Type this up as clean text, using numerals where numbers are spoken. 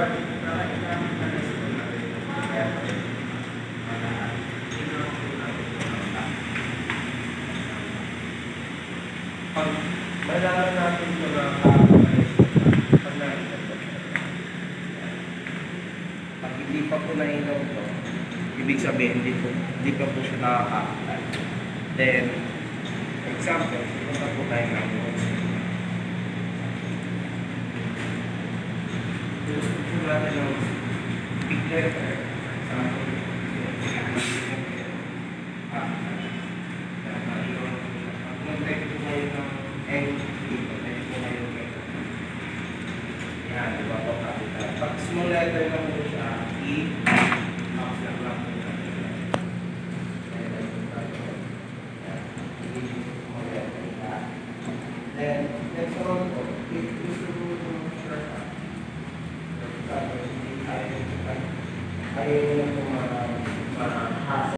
Pag malaman natin ito na pag hindi pa po nainom ito, ibig sabihin hindi pa po siya nakakakita. Then, example, punta po tayo ng notes. Gusto po natin ng big letter. Example, mag-type po kayo ng N dito. Type po kayo ng yan, diba po capital. Pag small letter lang po siya, E, box lang lang po siya. Then, next one po, if gusto mo yung shortcut, ayaw nyo po ma-hassle.